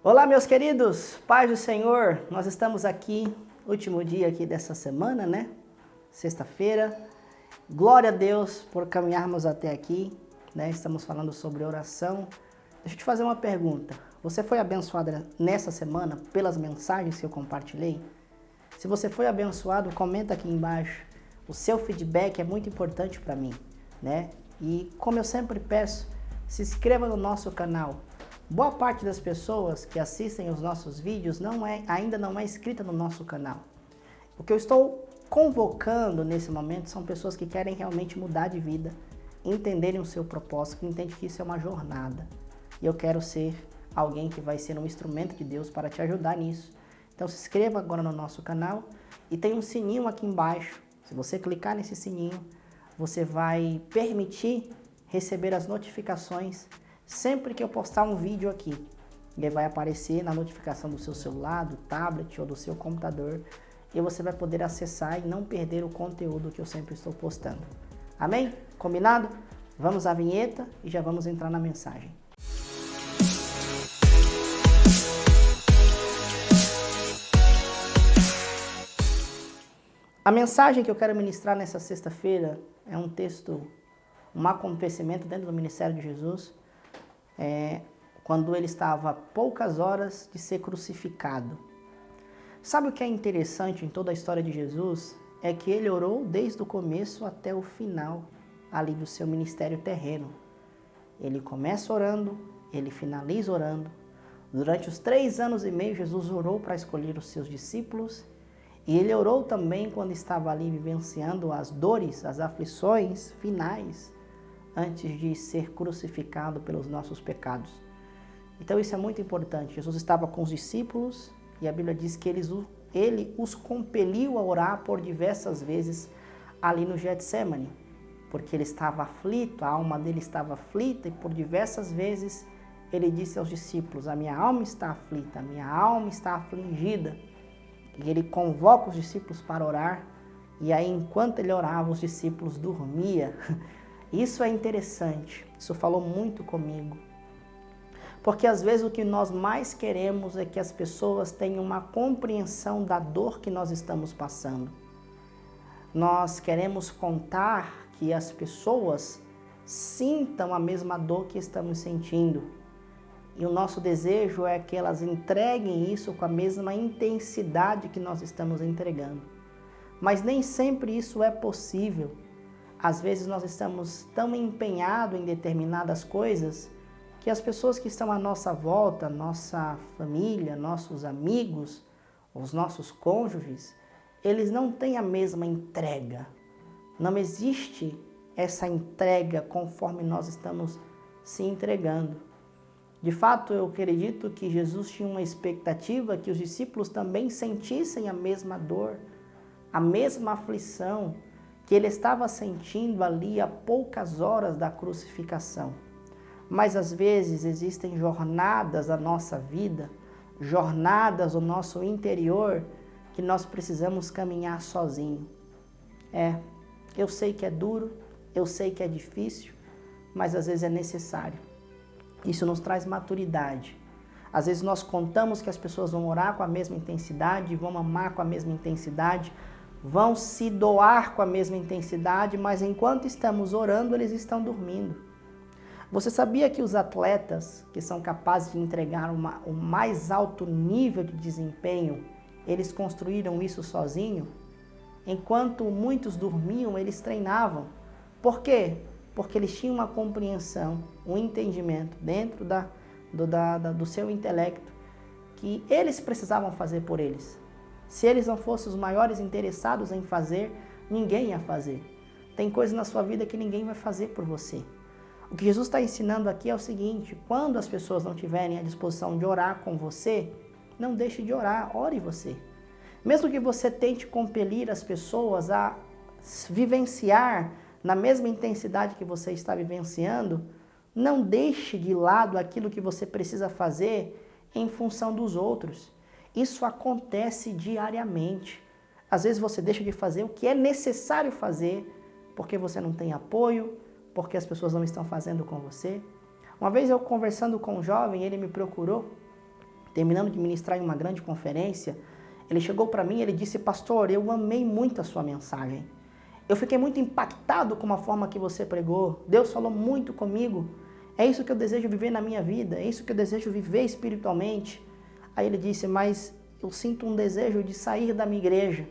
Olá, meus queridos, paz do Senhor, nós estamos aqui, último dia aqui dessa semana, né? Sexta-feira. Glória a Deus por caminharmos até aqui, né? Estamos falando sobre oração. Deixa eu te fazer uma pergunta. Você foi abençoada nessa semana pelas mensagens que eu compartilhei? Se você foi abençoado, comenta aqui embaixo. O seu feedback é muito importante para mim, né? E como eu sempre peço, se inscreva no nosso canal. Boa parte das pessoas que assistem os nossos vídeos ainda não é inscrita no nosso canal. O que eu estou convocando nesse momento são pessoas que querem realmente mudar de vida, entenderem o seu propósito, que entendem que isso é uma jornada. E eu quero ser alguém que vai ser um instrumento de Deus para te ajudar nisso. Então se inscreva agora no nosso canal e tem um sininho aqui embaixo. Se você clicar nesse sininho, você vai permitir receber as notificações sempre que eu postar um vídeo aqui. Ele vai aparecer na notificação do seu celular, do tablet ou do seu computador e você vai poder acessar e não perder o conteúdo que eu sempre estou postando. Amém? Combinado? Vamos à vinheta e já vamos entrar na mensagem. A mensagem que eu quero ministrar nessa sexta-feira é um texto, um acontecimento dentro do ministério de Jesus, quando ele estava a poucas horas de ser crucificado. Sabe o que é interessante em toda a história de Jesus? É que ele orou desde o começo até o final ali do seu ministério terreno. Ele começa orando, ele finaliza orando. Durante os 3 anos e meio, Jesus orou para escolher os seus discípulos. E ele orou também quando estava ali vivenciando as dores, as aflições finais, antes de ser crucificado pelos nossos pecados. Então isso é muito importante. Jesus estava com os discípulos e a Bíblia diz que ele os compeliu a orar por diversas vezes ali no Getsemane, porque ele estava aflito, a alma dele estava aflita e por diversas vezes ele disse aos discípulos: a minha alma está aflita, a minha alma está afligida. E ele convoca os discípulos para orar e aí enquanto ele orava os discípulos dormiam. Isso é interessante, isso falou muito comigo. Porque às vezes o que nós mais queremos é que as pessoas tenham uma compreensão da dor que nós estamos passando. Nós queremos contar que as pessoas sintam a mesma dor que estamos sentindo. E o nosso desejo é que elas entreguem isso com a mesma intensidade que nós estamos entregando. Mas nem sempre isso é possível. Às vezes nós estamos tão empenhados em determinadas coisas que as pessoas que estão à nossa volta, nossa família, nossos amigos, os nossos cônjuges, eles não têm a mesma entrega. Não existe essa entrega conforme nós estamos se entregando. De fato, eu acredito que Jesus tinha uma expectativa que os discípulos também sentissem a mesma dor, a mesma aflição que ele estava sentindo ali a poucas horas da crucificação. Mas às vezes existem jornadas da nossa vida, jornadas do nosso interior, que nós precisamos caminhar sozinho. Eu sei que é duro, eu sei que é difícil, mas às vezes é necessário. Isso nos traz maturidade. Às vezes nós contamos que as pessoas vão orar com a mesma intensidade, vão amar com a mesma intensidade, vão se doar com a mesma intensidade, mas enquanto estamos orando, eles estão dormindo. Você sabia que os atletas que são capazes de entregar o mais alto nível de desempenho, eles construíram isso sozinho? Enquanto muitos dormiam, eles treinavam. Por quê? Porque eles tinham uma compreensão, um entendimento dentro do seu intelecto que eles precisavam fazer por eles. Se eles não fossem os maiores interessados em fazer, ninguém ia fazer. Tem coisas na sua vida que ninguém vai fazer por você. O que Jesus está ensinando aqui é o seguinte: quando as pessoas não tiverem a disposição de orar com você, não deixe de orar, ore você. Mesmo que você tente compelir as pessoas a vivenciar na mesma intensidade que você está vivenciando, não deixe de lado aquilo que você precisa fazer em função dos outros. Isso acontece diariamente. Às vezes você deixa de fazer o que é necessário fazer porque você não tem apoio, porque as pessoas não estão fazendo com você. Uma vez eu conversando com um jovem, ele me procurou terminando de ministrar em uma grande conferência, ele chegou para mim e ele disse: pastor, eu amei muito a sua mensagem. Eu fiquei muito impactado com a forma que você pregou. Deus falou muito comigo. É isso que eu desejo viver na minha vida. É isso que eu desejo viver espiritualmente. Aí ele disse: mas eu sinto um desejo de sair da minha igreja.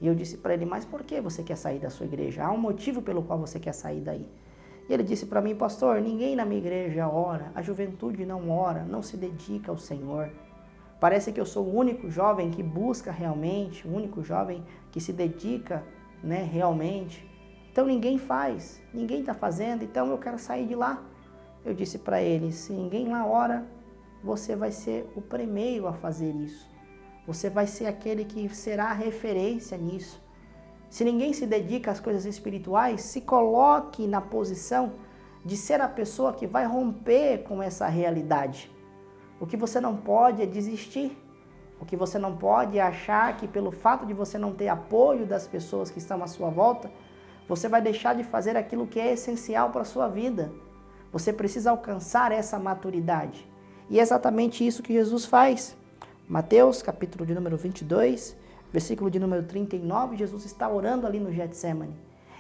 E eu disse para ele: mas por que você quer sair da sua igreja? Há um motivo pelo qual você quer sair daí. E ele disse para mim: pastor, ninguém na minha igreja ora. A juventude não ora, não se dedica ao Senhor. Parece que eu sou o único jovem que busca realmente, o único jovem que se dedica, realmente. Então ninguém faz, ninguém está fazendo, então eu quero sair de lá. Eu disse para ele: se ninguém lá ora, você vai ser o primeiro a fazer isso. Você vai ser aquele que será a referência nisso. Se ninguém se dedica às coisas espirituais, se coloque na posição de ser a pessoa que vai romper com essa realidade. O que você não pode é desistir. O que você não pode é achar que pelo fato de você não ter apoio das pessoas que estão à sua volta, você vai deixar de fazer aquilo que é essencial para a sua vida. Você precisa alcançar essa maturidade. E é exatamente isso que Jesus faz. Mateus, capítulo de número 22, versículo de número 39, Jesus está orando ali no Getsemane.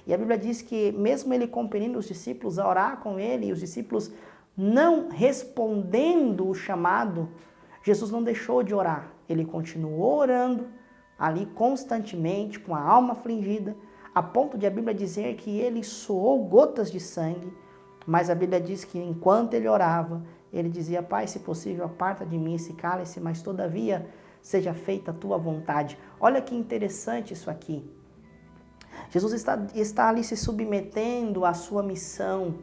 E a Bíblia diz que mesmo ele compelindo os discípulos a orar com ele, e os discípulos não respondendo o chamado, Jesus não deixou de orar. Ele continuou orando ali constantemente, com a alma afligida, a ponto de a Bíblia dizer que ele suou gotas de sangue, mas a Bíblia diz que enquanto ele orava, ele dizia: Pai, se possível, aparta de mim esse cálice, mas todavia seja feita a tua vontade. Olha que interessante isso aqui. Jesus está ali se submetendo à sua missão,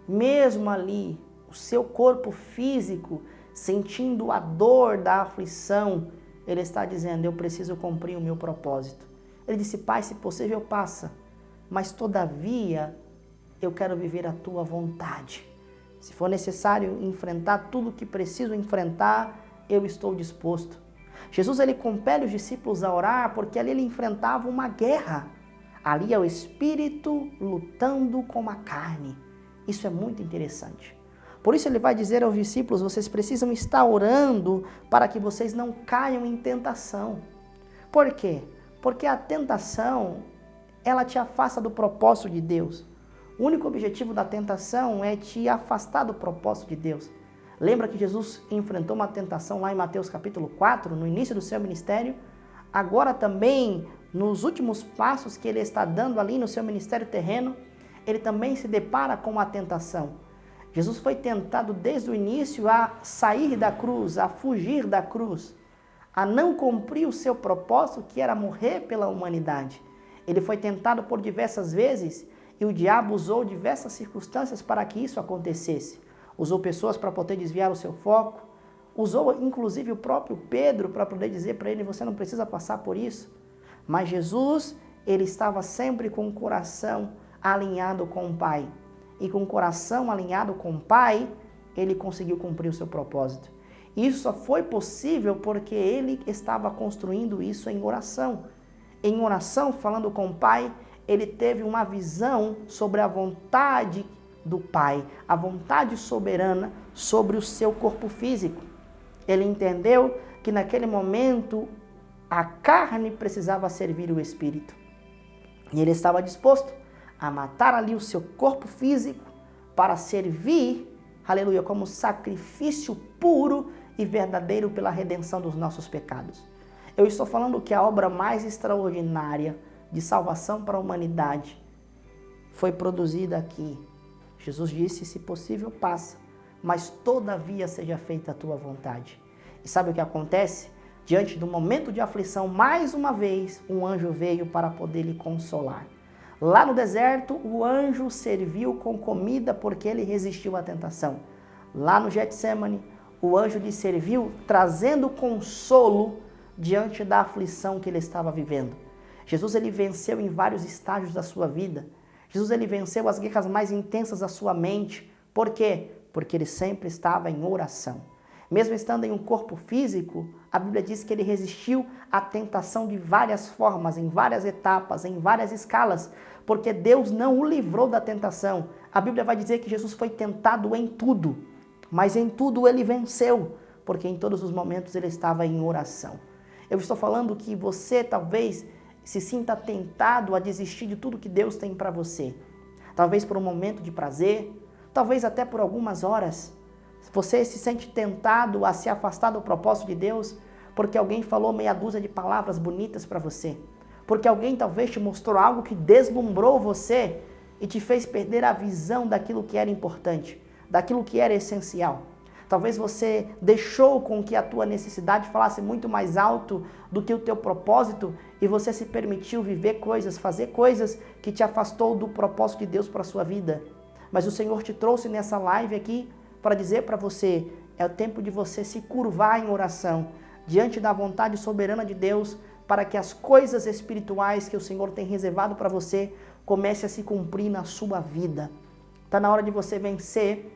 mesmo ali, o seu corpo físico, sentindo a dor da aflição, ele está dizendo: eu preciso cumprir o meu propósito. Ele disse: Pai, se possível, passa, mas todavia eu quero viver a tua vontade. Se for necessário enfrentar tudo o que preciso enfrentar, eu estou disposto. Jesus, ele compele os discípulos a orar porque ali ele enfrentava uma guerra. Ali é o espírito lutando com a carne. Isso é muito interessante. Por isso ele vai dizer aos discípulos: vocês precisam estar orando para que vocês não caiam em tentação. Por quê? Porque a tentação, ela te afasta do propósito de Deus. O único objetivo da tentação é te afastar do propósito de Deus. Lembra que Jesus enfrentou uma tentação lá em Mateus capítulo 4, no início do seu ministério? Agora também, nos últimos passos que ele está dando ali no seu ministério terreno, ele também se depara com a tentação. Jesus foi tentado desde o início a sair da cruz, a fugir da cruz, a não cumprir o seu propósito, que era morrer pela humanidade. Ele foi tentado por diversas vezes e o diabo usou diversas circunstâncias para que isso acontecesse. Usou pessoas para poder desviar o seu foco, usou inclusive o próprio Pedro para poder dizer para ele: você não precisa passar por isso. Mas Jesus, ele estava sempre com o coração alinhado com o Pai. E com o coração alinhado com o Pai, ele conseguiu cumprir o seu propósito. Isso só foi possível porque ele estava construindo isso em oração. Em oração, falando com o Pai, ele teve uma visão sobre a vontade do Pai, a vontade soberana sobre o seu corpo físico. Ele entendeu que naquele momento a carne precisava servir o Espírito. E ele estava disposto a matar ali o seu corpo físico para servir, aleluia, como sacrifício puro e verdadeiro pela redenção dos nossos pecados. Eu estou falando que a obra mais extraordinária de salvação para a humanidade foi produzida aqui. Jesus disse: se possível, passa, mas todavia seja feita a tua vontade. E sabe o que acontece? Diante do momento de aflição, mais uma vez, um anjo veio para poder lhe consolar. Lá no deserto, o anjo serviu com comida porque ele resistiu à tentação. Lá no Getsemane, o anjo lhe serviu trazendo consolo diante da aflição que ele estava vivendo. Jesus, ele venceu em vários estágios da sua vida. Jesus, ele venceu as guerras mais intensas da sua mente. Por quê? Porque ele sempre estava em oração. Mesmo estando em um corpo físico, a Bíblia diz que ele resistiu à tentação de várias formas, em várias etapas, em várias escalas, porque Deus não o livrou da tentação. A Bíblia vai dizer que Jesus foi tentado em tudo, mas em tudo ele venceu, Porque em todos os momentos ele estava em oração. Eu estou falando que você talvez se sinta tentado a desistir de tudo que Deus tem para você. Talvez por um momento de prazer, talvez até por algumas horas. Você se sente tentado a se afastar do propósito de Deus porque alguém falou meia dúzia de palavras bonitas para você. Porque alguém talvez te mostrou algo que deslumbrou você e te fez perder a visão daquilo que era importante, daquilo que era essencial. Talvez você deixou com que a tua necessidade falasse muito mais alto do que o teu propósito e você se permitiu viver coisas, fazer coisas que te afastou do propósito de Deus para a sua vida. Mas o Senhor te trouxe nessa live aqui para dizer para você, é o tempo de você se curvar em oração diante da vontade soberana de Deus para que as coisas espirituais que o Senhor tem reservado para você comecem a se cumprir na sua vida. Está na hora de você vencer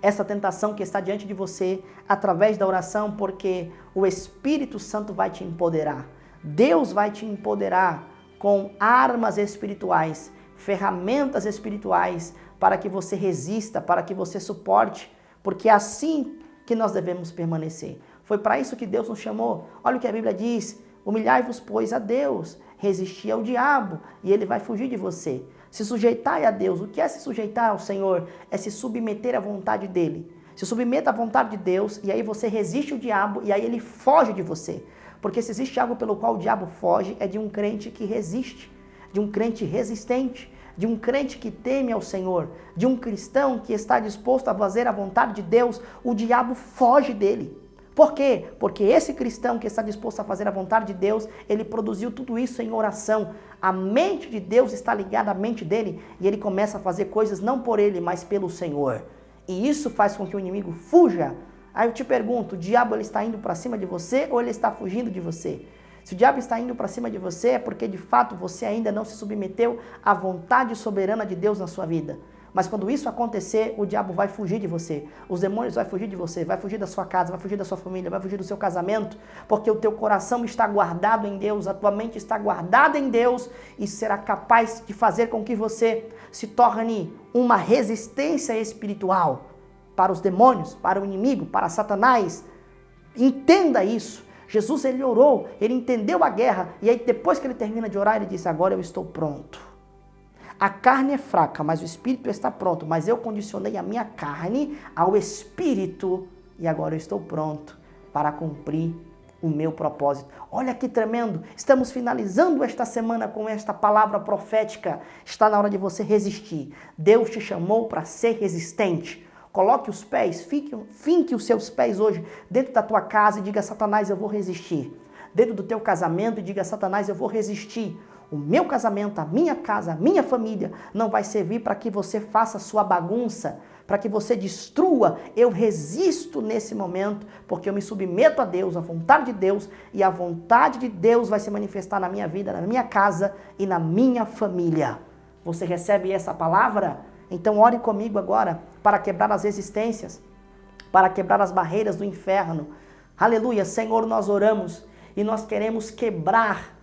essa tentação que está diante de você através da oração, porque o Espírito Santo vai te empoderar. Deus vai te empoderar com armas espirituais, ferramentas espirituais para que você resista, para que você suporte, porque é assim que nós devemos permanecer. Foi para isso que Deus nos chamou. Olha o que a Bíblia diz: humilhai-vos, pois, a Deus, resisti ao diabo e ele vai fugir de você. Se sujeitai a Deus. O que é se sujeitar ao Senhor? É se submeter à vontade dele. Se submeta à vontade de Deus e aí você resiste ao diabo e aí ele foge de você. Porque se existe algo pelo qual o diabo foge, é de um crente que resiste, de um crente resistente, de um crente que teme ao Senhor, de um cristão que está disposto a fazer a vontade de Deus. O diabo foge dele. Por quê? Porque esse cristão que está disposto a fazer a vontade de Deus, ele produziu tudo isso em oração. A mente de Deus está ligada à mente dele e ele começa a fazer coisas não por ele, mas pelo Senhor. E isso faz com que o inimigo fuja. Aí eu te pergunto, o diabo ele está indo para cima de você ou ele está fugindo de você? Se o diabo está indo para cima de você é porque de fato você ainda não se submeteu à vontade soberana de Deus na sua vida. Mas quando isso acontecer, o diabo vai fugir de você. Os demônios vão fugir de você, vai fugir da sua casa, vai fugir da sua família, vai fugir do seu casamento, porque o teu coração está guardado em Deus, a tua mente está guardada em Deus e será capaz de fazer com que você se torne uma resistência espiritual para os demônios, para o inimigo, para Satanás. Entenda isso. Jesus, ele orou, ele entendeu a guerra e aí depois que ele termina de orar, ele disse: agora eu estou pronto. A carne é fraca, mas o espírito está pronto. Mas eu condicionei a minha carne ao espírito e agora eu estou pronto para cumprir o meu propósito. Olha que tremendo! Estamos finalizando esta semana com esta palavra profética. Está na hora de você resistir. Deus te chamou para ser resistente. Coloque os pés, finque os seus pés hoje dentro da tua casa e diga: Satanás, eu vou resistir. Dentro do teu casamento e diga: Satanás, eu vou resistir. O meu casamento, a minha casa, a minha família não vai servir para que você faça sua bagunça, para que você destrua. Eu resisto nesse momento, porque eu me submeto a Deus, à vontade de Deus, e a vontade de Deus vai se manifestar na minha vida, na minha casa e na minha família. Você recebe essa palavra? Então ore comigo agora para quebrar as resistências, para quebrar as barreiras do inferno. Aleluia, Senhor, nós oramos e nós queremos quebrar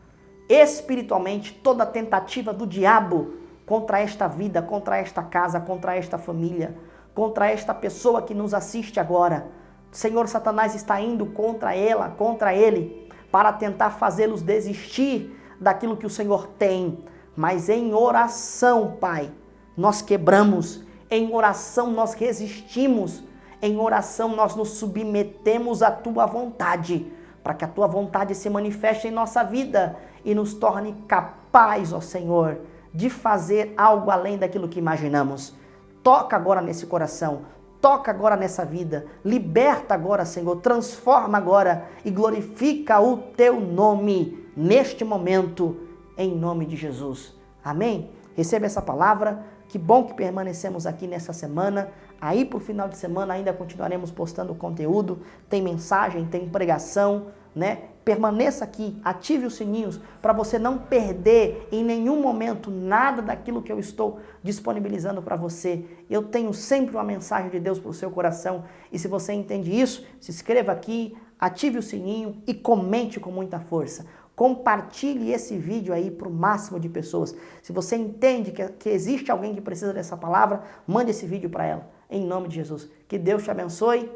espiritualmente toda tentativa do diabo contra esta vida, contra esta casa, contra esta família, contra esta pessoa que nos assiste agora. Senhor, Satanás está indo contra ela, contra ele, para tentar fazê-los desistir daquilo que o Senhor tem. Mas em oração, Pai, nós quebramos, em oração nós resistimos, em oração nós nos submetemos à Tua vontade, para que a Tua vontade se manifeste em nossa vida e nos torne capaz, ó Senhor, de fazer algo além daquilo que imaginamos. Toca agora nesse coração, toca agora nessa vida, liberta agora, Senhor, transforma agora e glorifica o Teu nome neste momento, em nome de Jesus. Amém? Receba essa palavra. Que bom que permanecemos aqui nessa semana. Aí pro final de semana ainda continuaremos postando conteúdo, tem mensagem, tem pregação, né? Permaneça aqui, ative os sininhos para você não perder em nenhum momento nada daquilo que eu estou disponibilizando para você. Eu tenho sempre uma mensagem de Deus para o seu coração e se você entende isso, se inscreva aqui, ative o sininho e comente com muita força. Compartilhe esse vídeo aí para o máximo de pessoas. Se você entende que existe alguém que precisa dessa palavra, mande esse vídeo para ela. Em nome de Jesus. Que Deus te abençoe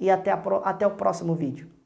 e até o próximo vídeo.